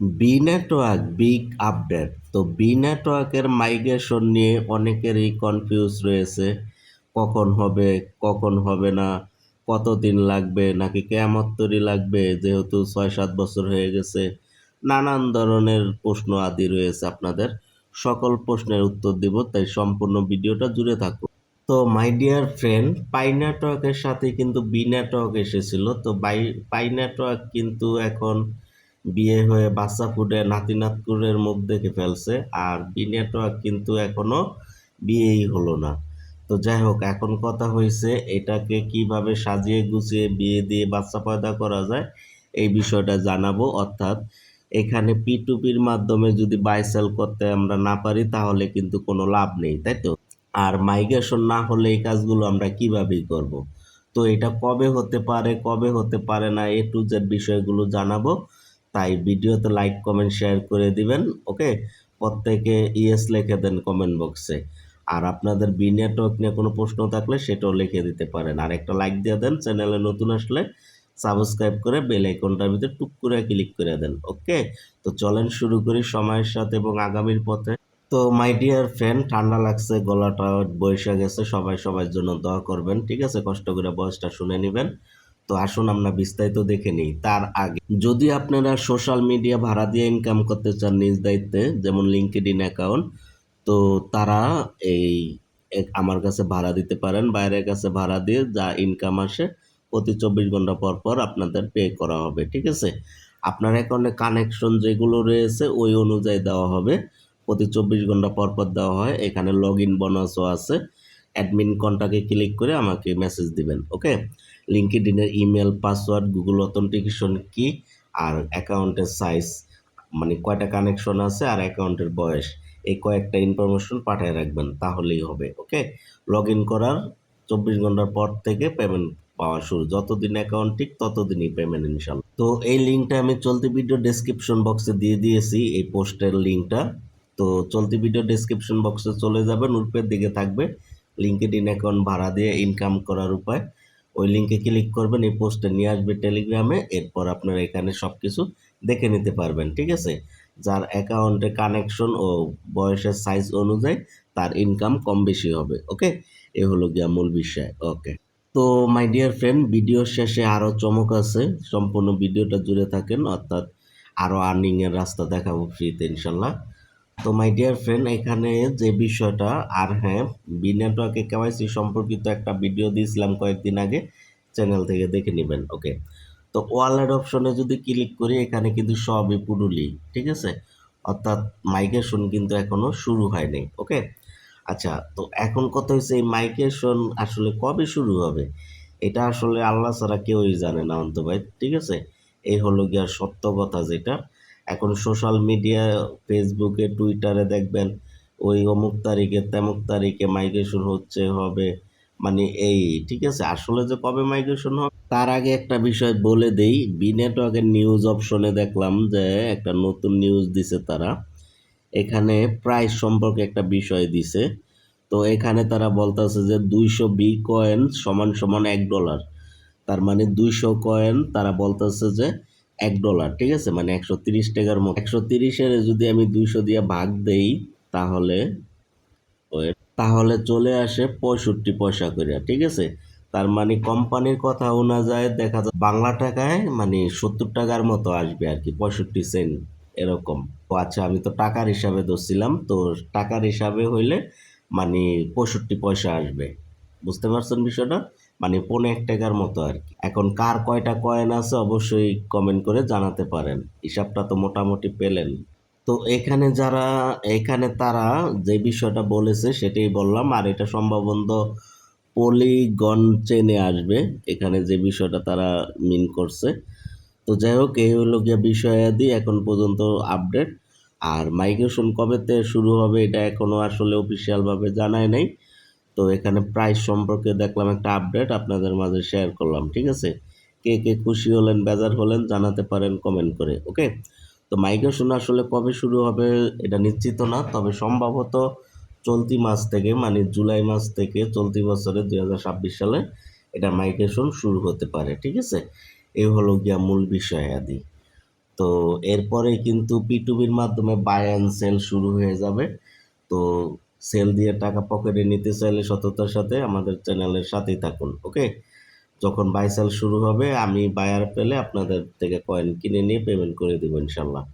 B network big update. তো B নেটওয়ার্কের migration নিয়ে অনেকেরই কনফিউজ রয়েছে। কখন হবে, কখন হবে না, কতদিন লাগবে, নাকি কেয়ামত তৈরি লাগবে, যেহেতু 6-7 বছর হয়ে গেছে। নানান ধরনের প্রশ্ন আদি রয়েছে আপনাদের। সকল প্রশ্নের উত্তর দিব, তাই সম্পূর্ণ ভিডিওটা জুড়ে থাকুন। তো মাই ডিয়ার ফ্রেন্ড, পাই নেটওয়ার্কের সাথে কিন্তু বি নেটওয়ার্ক এসেছিল। তো পাই নেটওয়ার্ক কিন্তু এখন বিয়ে হয়ে বাচ্চা ফুটে নাতি নাতকুরের মুখ দেখে ফেলছে। আর বি নেটওয়ার্ক কিন্তু এখনো বিয়েই হলো না। তো যাই হোক, এখন কথা হয়েছে এটাকে কিভাবে সাজিয়ে গুছিয়ে বিয়ে দিয়ে বাচ্চা পয়দা করা যায়, এই বিষয়টা জানাবো। অর্থাৎ এখানে পি টু পির মাধ্যমে যদি বাই সেল করতে আমরা না পারি, তাহলে কিন্তু কোনো লাভ নেই, তাই তো? আর মাইগ্রেশন না হলে এই কাজগুলো আমরা কিভাবেই করব। তো এটা কবে হতে পারে, কবে হতে পারে না, এ টু জেড বিষয়গুলো জানাবো। তাই ভিডিওতে লাইক কমেন্ট শেয়ার করে দিবেন। ওকে, প্রত্যেকে ইয়েস লিখে দেন কমেন্ট বক্সে। আর আপনাদের বি নেটওয়ার্ক নিয়ে কোনো প্রশ্ন থাকলে সেটাও লিখে দিতে পারেন। আর একটা লাইক দিয়ে দেন, চ্যানেলে নতুন আসলে সাবস্ক্রাইব করে বেল আইকনটার ভিতরে টুক করে ক্লিক করে দেন। ওকে, তো চলেন শুরু করি সময়ের সাথে এবং আগামীর পথে। তো মাই ডিয়ার ফ্রেন্ড, ঠান্ডা লাগছে, গলাটা বসে গেছে, সবাই সবার জন্য দোয়া করবেন, ঠিক আছে? কষ্ট করে বয়সটা শুনে নেবেন। তো আসুন আমরা বিস্তারিত দেখে নিই। তার আগে যদি আপনারা সোশ্যাল মিডিয়া ভাড়া দিয়ে ইনকাম করতে চান নিজ দায়িত্বে, যেমন লিঙ্কডইন অ্যাকাউন্ট, তো তারা এই আমার কাছে ভাড়া দিতে পারেন। বাইরের কাছে ভাড়া দিয়ে যা ইনকাম আসে প্রতি 24 ঘন্টা পর পর আপনাদের পে করা হবে, ঠিক আছে? আপনার অ্যাকাউন্টে কানেকশন যেগুলো রয়েছে ওই অনুযায়ী দেওয়া হবে। প্রতি 24 ঘন্টা পর পর দেওয়া হয়। এখানে লগ ইন বোনাসও আছে। অ্যাডমিন কন্টাক্টে ক্লিক করে আমাকে মেসেজ দিবেন। ওকে, লিঙ্কডইনের ইমেল, পাসওয়ার্ড, গুগল অথেন্টিকেশন কি, আর অ্যাকাউন্টের সাইজ, মানে কয়টা কানেকশন আছে আর অ্যাকাউন্টের বয়স, এই কয়েকটা ইনফরমেশন পাঠিয়ে রাখবেন, তাহলেই হবে। ওকে, লগ ইন করার 24 ঘন্টার পর থেকে পেমেন্ট পাওয়া শুরু। যতদিন অ্যাকাউন্ট ঠিক ততদিনই পেমেন্ট ইনশাল্লাহ। তো এই লিঙ্কটা আমি চলতি ভিডিও ডেসক্রিপশন বক্সে দিয়ে দিয়েছি, এই পোস্টের লিঙ্কটা। তো চলতি ভিডিও ডেসক্রিপশন বক্সে চলে যাবেন, উপরের দিকে থাকবে লিঙ্কডইন অ্যাকাউন্ট ভাড়া দিয়ে ইনকাম করার উপায়। ওই লিঙ্কে ক্লিক করবেন, এই পোস্টে নিয়ে আসবে টেলিগ্রামে। এরপর আপনারা এখানে সব কিছু দেখে নিতে পারবেন, ঠিক আছে? যার অ্যাকাউন্টে কানেকশন ও বয়সের সাইজ অনুযায়ী তার ইনকাম কম বেশি হবে। ওকে, এ হলো গিয়া মূল বিষয়। ওকে, তো মাই ডিয়ার ফ্রেন্ড, ভিডিওর শেষে আরও চমক আছে, সম্পূর্ণ ভিডিওটা জুড়ে থাকেন। অর্থাৎ আরও আর্নিংয়ের রাস্তা দেখাবো ফ্রিতে ইনশাল্লাহ। তো মাই ডিয়ার ফ্রেন্ড, এখানে যে বিষয়টা, আর হ্যাঁ, বি নেটওয়ার্কে কেওয়াইসি সম্পর্কিত একটা ভিডিও দিয়েছিলাম কয়েকদিন আগে, চ্যানেল থেকে দেখে নেবেন। ওকে, তো ওয়ালেট অপশনে যদি ক্লিক করি, এখানে কিন্তু সবই পুরুলি, ঠিক আছে? অর্থাৎ মাইগ্রেশন কিন্তু এখনো শুরু হয়নি। ওকে, আচ্ছা, তো এখন কথা হচ্ছে এই মাইগ্রেশন আসলে কবে শুরু হবে, এটা আসলে আল্লাহ ছাড়া কেউই জানে না অন্ত ভাই, ঠিক আছে? এই হলো গিয়া সত্য কথা যেটা। এখন সোশ্যাল মিডিয়া, ফেসবুকে, টুইটারে দেখবেন ওই অমুক তারিখে তেমুক তারিখে মাইগ্রেশন হচ্ছে, হবে, মানে এই, ঠিক আছে? আসলে যে কবে মাইগ্রেশন হবে তার আগে একটা বিষয় বলে দেই। বি নেটওয়ার্কের নিউজ অপশনে দেখলাম যে একটা নতুন নিউজ দিছে তারা। এখানে প্রাইস সম্পর্কে একটা বিষয় দিছে। তো এখানে তারা বলতেছে যে 200 বি কয়েন সমান সমান $1। তার মানে 200 কয়েন তারা বলতেছে যে $1, ঠিক আছে? মানে 130 টাকার মতো। 130-এর যদি আমি 200 দিয়ে ভাগ দেই, তাহলে তাহলে চলে আসে 65 পয়সা করে, ঠিক আছে? তার মানে কোম্পানির কথা অনুযায়ী দেখা যায় বাংলা টাকায় মানে 70 টাকার মতো আসবে আর কি, 65 সেন্ট এরকম। ও আচ্ছা, আমি তো টাকার হিসাবে ধরছিলাম। তো টাকার হিসাবে হইলে মানে 65 পয়সা আসবে। বুঝতে পারছেন বিষয়টা? মানে 1.5 টাকার মতো আর কি। এখন কার কয়টা কয়েন আছে অবশ্যই কমেন্ট করে জানাতে পারেন। হিসাবটা তো মোটামুটি পেলেন। তো এখানে তারা যে বিষয়টা বলেছে সেটাই বললাম। আর এটা সম্ভবত পলিগন চেনে আসবে, এখানে যে বিষয়টা তারা মিন করছে। তো যাই হোক, এই হলো গিয়ে বিষয়াদি এখন পর্যন্ত আপডেট। আর মাইগ্রেশন কবেতে শুরু হবে এটা এখনো আসলে অফিসিয়াল ভাবে জানায় নাই। তো এখানে প্রাইস সম্পর্কে দেখলাম একটা আপডেট, আপনাদের মাঝে শেয়ার করলাম, ঠিক আছে? কে কে খুশি হলেন, বেজার হলেন, জানাতে পারেন কমেন্ট করে। ওকে, তো মাইগ্রেশন আসলে কবে শুরু হবে এটা নিশ্চিত না, তবে সম্ভবত চলতি মাস থেকে, মানে জুলাই মাস থেকে চলতি বছরে 2026 সালে এটা মাইগ্রেশন শুরু হতে পারে, ঠিক আছে? এই হলো গিয়া মূল বিষয় আদি। তো এরপরে কিন্তু P2P-র মাধ্যমে বাই অ্যান্ড সেল শুরু হয়ে যাবে। তো সেল দিয়ে টাকা পকেটে নিতে চাইলে সততার সাথে আমাদের চ্যানেলের সাথেই থাকুন, ওকে? যখন বাই সেল শুরু হবে আমি বায়ার পেলে আপনাদের থেকে কয়েন কিনে নিয়ে পেমেন্ট করে দেবো ইনশাল্লাহ।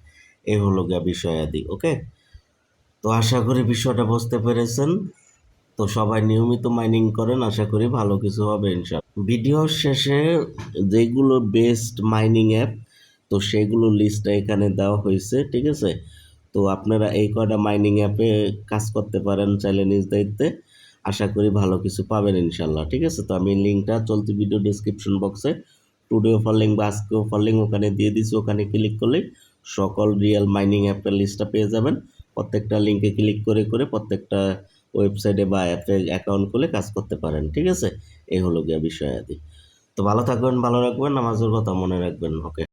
এই হলো গিয়া বিষয়াদি, ওকে? তো আশা করি বিষয়টা বুঝতে পেরেছেন। তো সবাই নিয়মিত মাইনিং করেন, আশা করি ভালো কিছু হবে ইনশাল্লাহ। ভিডিওর শেষে যেগুলো বেস্ট মাইনিং অ্যাপ, তো সেগুলো লিস্টটা এখানে দেওয়া হয়েছে, ঠিক আছে? তো আপনারা এই কয়টা মাইনিং অ্যাপে কাজ করতে পারেন চাইলে নিজ দায়িত্বে। আশা করি ভালো কিছু পাবেন ইনশাল্লাহ, ঠিক আছে? তো আমি লিঙ্কটা চলতি ভিডিও ডিসক্রিপশন বক্সে টুডে অফার লিঙ্ক বা আজকে অফার লিঙ্ক ওখানে দিয়ে দিছি, ওখানে ক্লিক করলেই সকল রিয়েল মাইনিং অ্যাপের লিস্টটা পেয়ে যাবেন। প্রত্যেকটা লিঙ্কে ক্লিক করে করে প্রত্যেকটা ওয়েবসাইটে বা অ্যাপে অ্যাকাউন্ট খুলে কাজ করতে পারেন, ঠিক আছে? এই হলো গিয়া বিষয়াদি। তো ভালো থাকবেন, ভালো রাখবেন, নামাজের কথা মনে রাখবেন, ওকে?